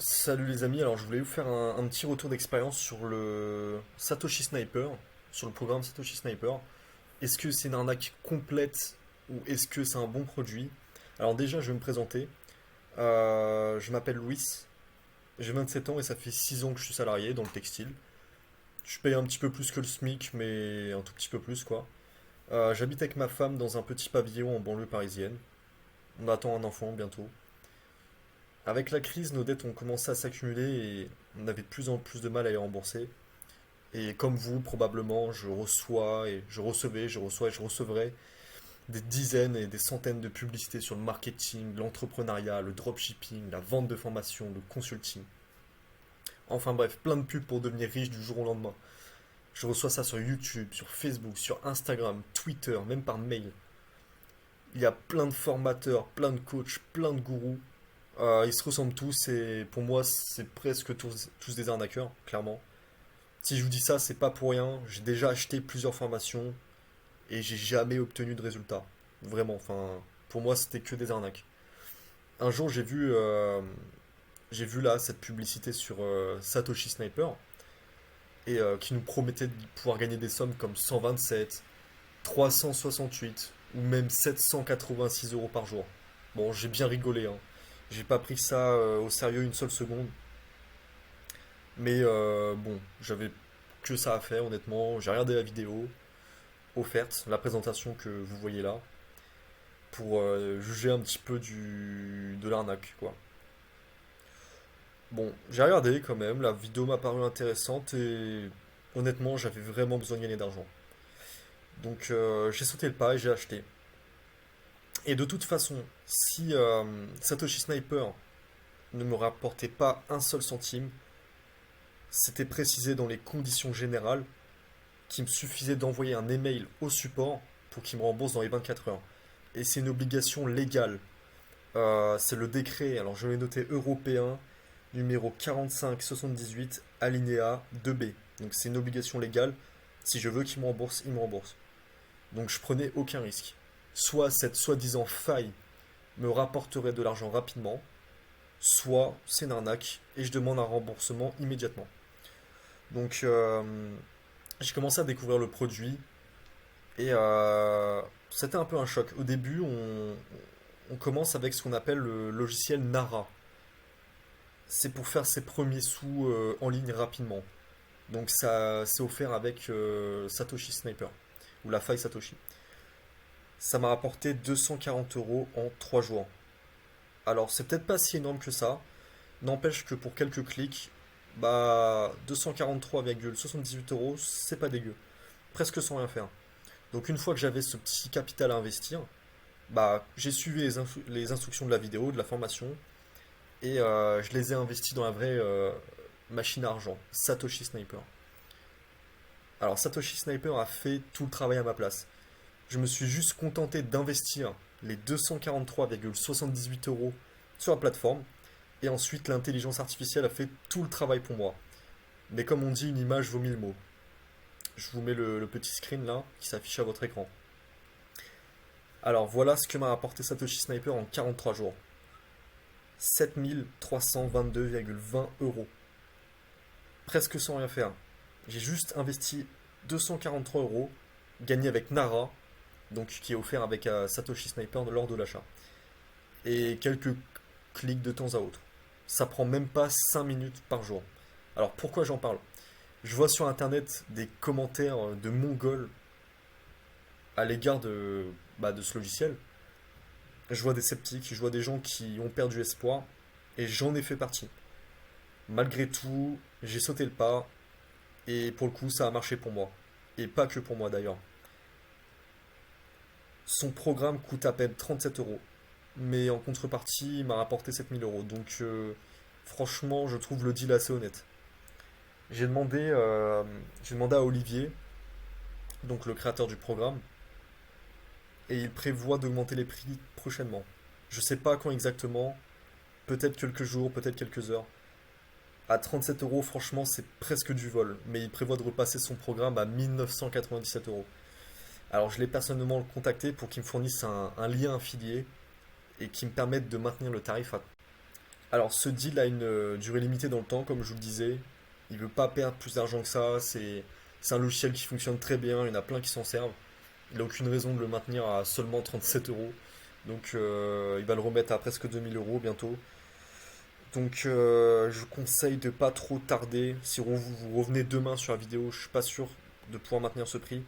Salut les amis, alors je voulais vous faire un petit retour d'expérience sur le Satoshi Sniper, sur le programme Satoshi Sniper. Est-ce que c'est une arnaque complète ou est-ce que c'est un bon produit? Alors déjà, je vais me présenter. Je m'appelle Louis, j'ai 27 ans et ça fait 6 ans que je suis salarié dans le textile. Je paye un petit peu plus que le SMIC, mais un tout petit peu plus quoi. J'habite avec ma femme dans un petit pavillon en banlieue parisienne. On attend un enfant bientôt. Avec la crise, nos dettes ont commencé à s'accumuler et on avait de plus en plus de mal à les rembourser. Et comme vous, probablement, je reçois et je recevais, je reçois et je recevrai des dizaines et des centaines de publicités sur le marketing, l'entrepreneuriat, le dropshipping, la vente de formation, le consulting. Enfin bref, plein de pubs pour devenir riche du jour au lendemain. Je reçois ça sur YouTube, sur Facebook, sur Instagram, Twitter, même par mail. Il y a plein de formateurs, plein de coachs, plein de gourous. Ils se ressemblent tous et pour moi, c'est presque tous des arnaqueurs, clairement. Si je vous dis ça, c'est pas pour rien. J'ai déjà acheté plusieurs formations et j'ai jamais obtenu de résultat. Vraiment, enfin, pour moi, c'était que des arnaques. Un jour, j'ai vu là cette publicité sur Satoshi Sniper et qui nous promettait de pouvoir gagner des sommes comme 127, 368 ou même 786 euros par jour. Bon, j'ai bien rigolé, hein. J'ai pas pris ça au sérieux une seule seconde. Mais bon, j'avais que ça à faire, honnêtement. J'ai regardé la vidéo offerte, la présentation que vous voyez là, pour juger un petit peu de l'arnaque, quoi. Bon, j'ai regardé quand même, la vidéo m'a paru intéressante et honnêtement, j'avais vraiment besoin de gagner d'argent. Donc j'ai sauté le pas et j'ai acheté. Et de toute façon, si Satoshi Sniper ne me rapportait pas un seul centime, c'était précisé dans les conditions générales qu'il me suffisait d'envoyer un email au support pour qu'il me rembourse dans les 24 heures. Et c'est une obligation légale. C'est le décret, alors je l'ai noté européen, numéro 4578, alinéa 2B. Donc c'est une obligation légale. Si je veux qu'il me rembourse, il me rembourse. Donc je prenais aucun risque. Soit cette soi-disant faille me rapporterait de l'argent rapidement, soit c'est une arnaque et je demande un remboursement immédiatement. Donc j'ai commencé à découvrir le produit et c'était un peu un choc. Au début, on commence avec ce qu'on appelle le logiciel Nara. C'est pour faire ses premiers sous en ligne rapidement. Donc ça c'est offert avec Satoshi Sniper ou la faille Satoshi. Ça m'a rapporté 240 euros en 3 jours. Alors c'est peut-être pas si énorme que ça, n'empêche que pour quelques clics, bah 243,78 euros, c'est pas dégueu. Presque sans rien faire. Donc une fois que j'avais ce petit capital à investir, bah j'ai suivi les instructions de la vidéo, de la formation, et je les ai investis dans la vraie machine à argent, Satoshi Sniper. Alors Satoshi Sniper a fait tout le travail à ma place. Je me suis juste contenté d'investir les 243,78 euros sur la plateforme, et ensuite l'intelligence artificielle a fait tout le travail pour moi. Mais comme on dit, une image vaut mille mots. Je vous mets le petit screen là qui s'affiche à votre écran. Alors voilà ce que m'a rapporté Satoshi Sniper en 43 jours. 7322,20 euros. Presque sans rien faire. J'ai juste investi 243 euros, gagné avec Nara, donc qui est offert avec Satoshi Sniper lors de l'achat. Et quelques clics de temps à autre. Ça prend même pas 5 minutes par jour. Alors pourquoi j'en parle? Je vois sur internet des commentaires de Mongols à l'égard de ce logiciel. Je vois des sceptiques, je vois des gens qui ont perdu espoir, et j'en ai fait partie. Malgré tout, j'ai sauté le pas, et pour le coup, ça a marché pour moi. Et pas que pour moi d'ailleurs. Son programme coûte à peine 37 euros, mais en contrepartie, il m'a rapporté 7000 euros. Donc franchement, je trouve le deal assez honnête. J'ai demandé à Olivier, donc le créateur du programme, et il prévoit d'augmenter les prix prochainement. Je sais pas quand exactement, peut-être quelques jours, peut-être quelques heures. À 37 euros, franchement, c'est presque du vol, mais il prévoit de repasser son programme à 1997 euros. Alors, je l'ai personnellement contacté pour qu'il me fournisse un lien affilié et qui me permette de maintenir le tarif Alors, ce deal a une durée limitée dans le temps, comme je vous le disais. Il veut pas perdre plus d'argent que ça. C'est un logiciel qui fonctionne très bien. Il y en a plein qui s'en servent. Il n'a aucune raison de le maintenir à seulement 37 euros. Donc, il va le remettre à presque 2000 euros bientôt. Donc, je vous conseille de pas trop tarder. Si vous revenez demain sur la vidéo, je suis pas sûr de pouvoir maintenir ce prix.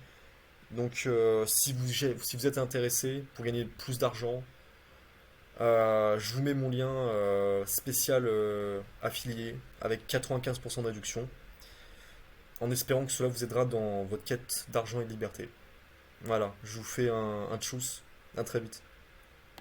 Donc, si vous êtes intéressé pour gagner plus d'argent, je vous mets mon lien spécial affilié avec 95% de réduction, en espérant que cela vous aidera dans votre quête d'argent et de liberté. Voilà, je vous fais un tchuss. À très vite.